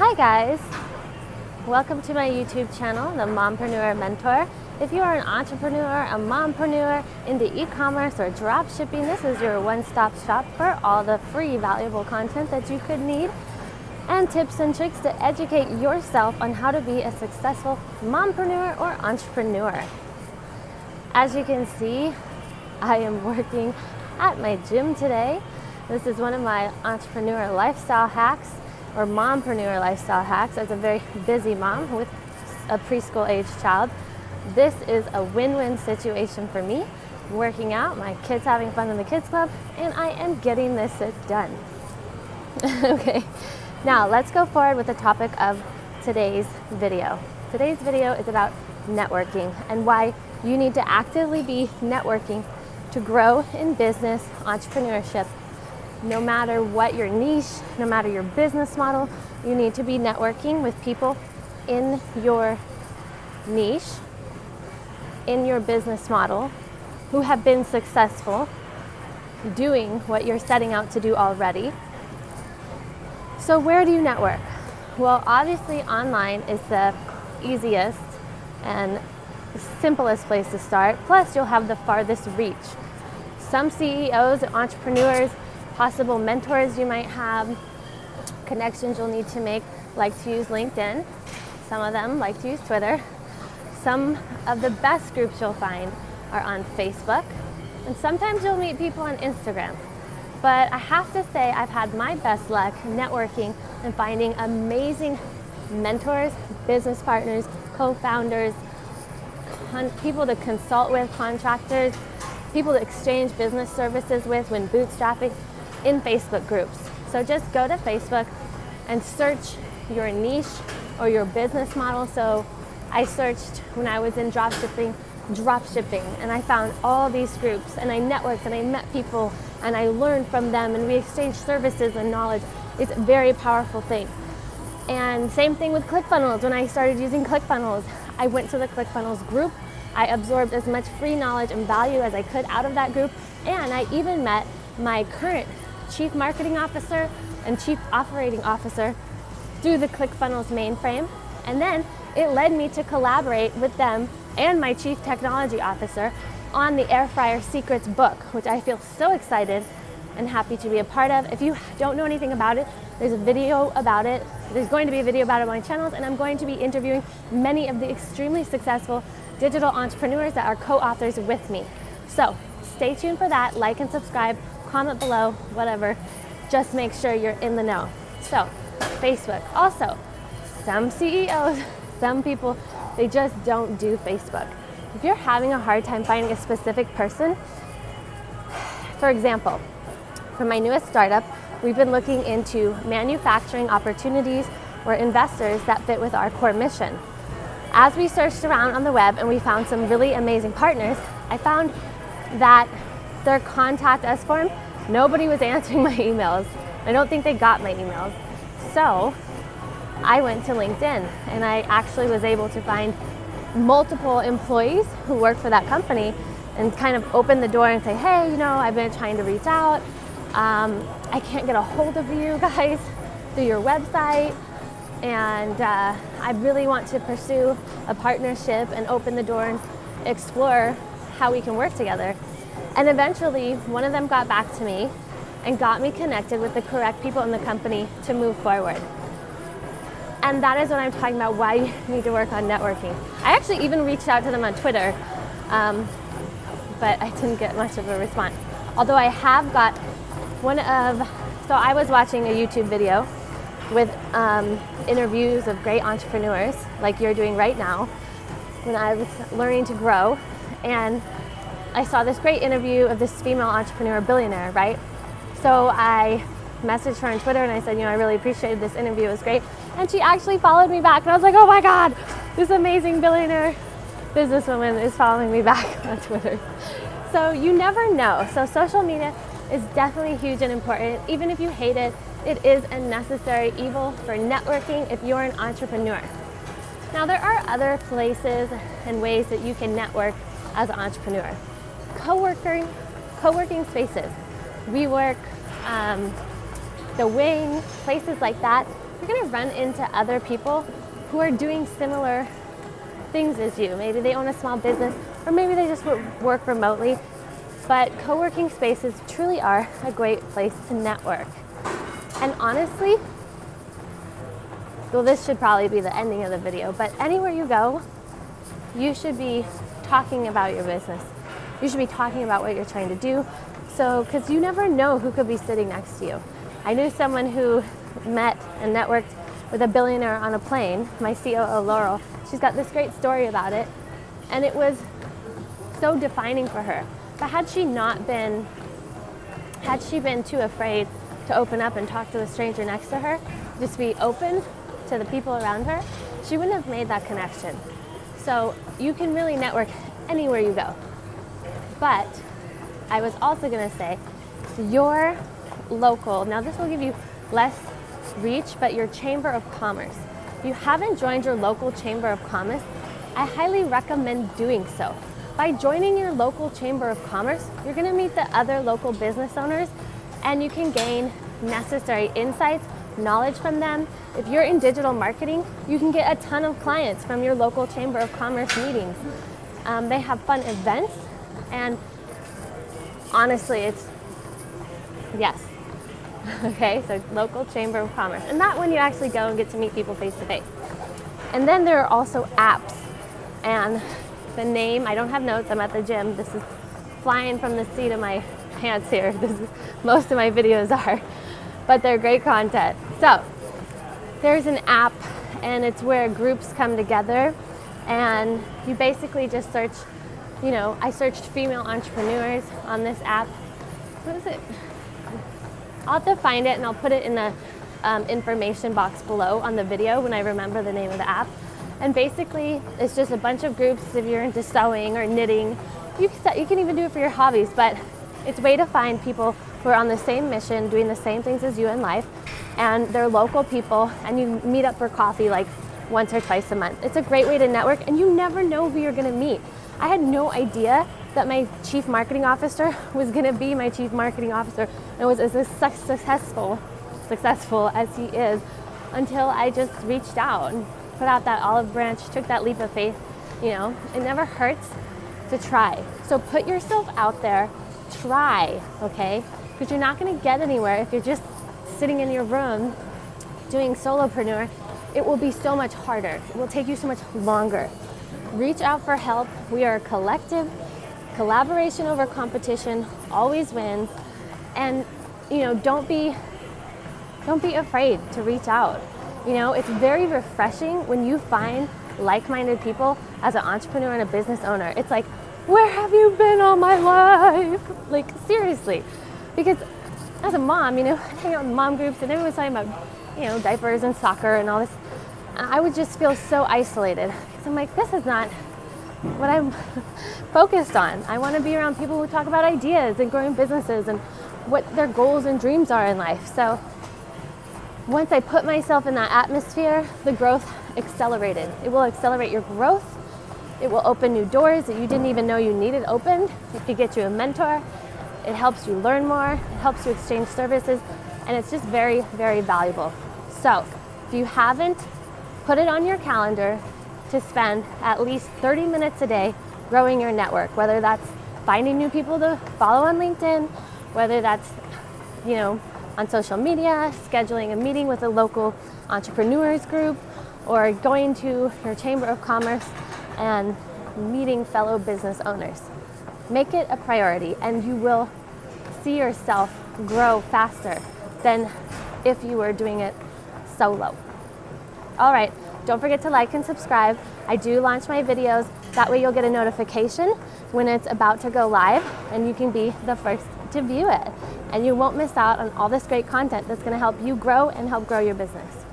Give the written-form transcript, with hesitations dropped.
Hi guys, welcome to my YouTube channel, the Mompreneur Mentor. If you are an entrepreneur, a mompreneur into e-commerce or drop shipping, this is your one-stop shop for all the free valuable content that you could need and tips and tricks to educate yourself on how to be a successful mompreneur or entrepreneur. As you can see, I am working at my gym today. This is one of my entrepreneur lifestyle hacks or mompreneur lifestyle hacks. As a very busy mom with a preschool age child, this is a win-win situation for me. Working out, my kids having fun in the kids club, and I am getting this done. Okay, now let's go forward with the topic of today's video. Today's video is about networking and why you need to actively be networking to grow in business entrepreneurship. No matter what your niche, no matter your business model, you need to be networking with people in your niche, in your business model, who have been successful doing what you're setting out to do already. So where do you network? Well, obviously online is the easiest and simplest place to start. Plus, you'll have the farthest reach. Some CEOs, entrepreneurs, possible mentors you might have, connections you'll need to make, like to use LinkedIn. Some of them like to use Twitter. Some of the best groups you'll find are on Facebook. And sometimes you'll meet people on Instagram. But I have to say I've had my best luck networking and finding amazing mentors, business partners, co-founders, people to consult with, contractors, people to exchange business services with when bootstrapping, in Facebook groups. So just go to Facebook and search your niche or your business model. So I searched when I was in drop shipping, and I found all these groups, and I networked and I met people and I learned from them, and we exchanged services and knowledge. It's a very powerful thing. And same thing with ClickFunnels. When I started using ClickFunnels, I went to the ClickFunnels group. I absorbed as much free knowledge and value as I could out of that group. And I even met my current Chief Marketing Officer and Chief Operating Officer through the ClickFunnels mainframe. And then it led me to collaborate with them and my Chief Technology Officer on the Air Fryer Secrets book, which I feel so excited and happy to be a part of. If you don't know anything about it, there's a video about it. There's going to be a video about it on my channels, and I'm going to be interviewing many of the extremely successful digital entrepreneurs that are co-authors with me. So stay tuned for that. Like and subscribe, comment below, whatever. Just make sure you're in the know. So Facebook. Also, some CEOs, some people, they just don't do Facebook. If you're having a hard time finding a specific person, for example, for my newest startup, we've been looking into manufacturing opportunities or investors that fit with our core mission. As we searched around on the web and we found some really amazing partners, I found that their contact us form, nobody was answering my emails. I don't think they got my emails. So I went to LinkedIn and I actually was able to find multiple employees who work for that company and kind of open the door and say, hey, I've been trying to reach out. I can't get a hold of you guys through your website, and I really want to pursue a partnership and open the door and explore how we can work together. And eventually, one of them got back to me and got me connected with the correct people in the company to move forward. And that is what I'm talking about, why you need to work on networking. I actually even reached out to them on Twitter, but I didn't get much of a response. Although I have got so I was watching a YouTube video with interviews of great entrepreneurs like you're doing right now when I was learning to grow, and I saw this great interview of this female entrepreneur billionaire, right? So I messaged her on Twitter and I said, I really appreciated this interview, it was great. And she actually followed me back, and I was like, oh my God, this amazing billionaire businesswoman is following me back on Twitter. So you never know. So social media is definitely huge and important. Even if you hate it, it is a necessary evil for networking if you're an entrepreneur. Now there are other places and ways that you can network as an entrepreneur. Co-working spaces. WeWork, The Wing, places like that. you're going to run into other people who are doing similar things as you. Maybe they own a small business, or maybe they just work remotely. But co-working spaces truly are a great place to network. And honestly, well, this should probably be the ending of the video, but anywhere you go, you should be talking about your business. You should be talking about what you're trying to do. So, because you never know who could be sitting next to you. I knew someone who met and networked with a billionaire on a plane, my COO, Laurel. She's got this great story about it, and it was so defining for her. But had she been too afraid to open up and talk to the stranger next to her, just be open to the people around her, she wouldn't have made that connection. So you can really network anywhere you go. But I was also going to say, your local, now this will give you less reach, but your Chamber of Commerce. If you haven't joined your local Chamber of Commerce, I highly recommend doing so. By joining your local Chamber of Commerce, you're going to meet the other local business owners, and you can gain necessary insights, knowledge from them. If you're in digital marketing, you can get a ton of clients from your local Chamber of Commerce meetings. They have fun events, and honestly, it's, yes. Okay, so local Chamber of Commerce. And that when you actually go and get to meet people face to face. And then there are also apps. And the name, I don't have notes, I'm at the gym. This is flying from the seat of my pants here. This is, most of my videos are, but they're great content. So there's an app, and it's where groups come together, and you basically just search, you know, I searched female entrepreneurs on this app. What is it? I'll have to find it, and I'll put it in the information box below on the video when I remember the name of the app. And basically, it's just a bunch of groups. If you're into sewing or knitting, you can even do it for your hobbies, but it's a way to find people who are on the same mission, doing the same things as you in life, and they're local people, and you meet up for coffee like once or twice a month. It's a great way to network, and you never know who you're gonna meet. I had no idea that my chief marketing officer was gonna be my chief marketing officer and was as successful as he is, until I just reached out and put out that olive branch, took that leap of faith. You know, it never hurts to try. So put yourself out there, try, okay? Because you're not gonna get anywhere if you're just sitting in your room doing solopreneur. It will be so much harder. It will take you so much longer. Reach out for help. We are a collective. Collaboration over competition always wins. And, you know, don't be afraid to reach out. You know, it's very refreshing when you find like-minded people as an entrepreneur and a business owner. It's like, where have you been all my life? Like, seriously. Because as a mom, you know, I hang out in mom groups and everyone's talking about, you know, diapers and soccer and all this. I would just feel so isolated. Because I'm like, this is not what I'm focused on. I want to be around people who talk about ideas and growing businesses and what their goals and dreams are in life. So once I put myself in that atmosphere, the growth accelerated. It will accelerate your growth. It will open new doors that you didn't even know you needed opened. It could get you a mentor. It helps you learn more. It helps you exchange services. And it's just very, very valuable. So if you haven't, put it on your calendar to spend at least 30 minutes a day growing your network, whether that's finding new people to follow on LinkedIn, whether that's, you know, on social media, scheduling a meeting with a local entrepreneurs group, or going to your Chamber of Commerce and meeting fellow business owners. Make it a priority, and you will see yourself grow faster than if you were doing it solo. All right, don't forget to like and subscribe. I do launch my videos. That way you'll get a notification when it's about to go live, and you can be the first to view it. And you won't miss out on all this great content that's gonna help you grow and help grow your business.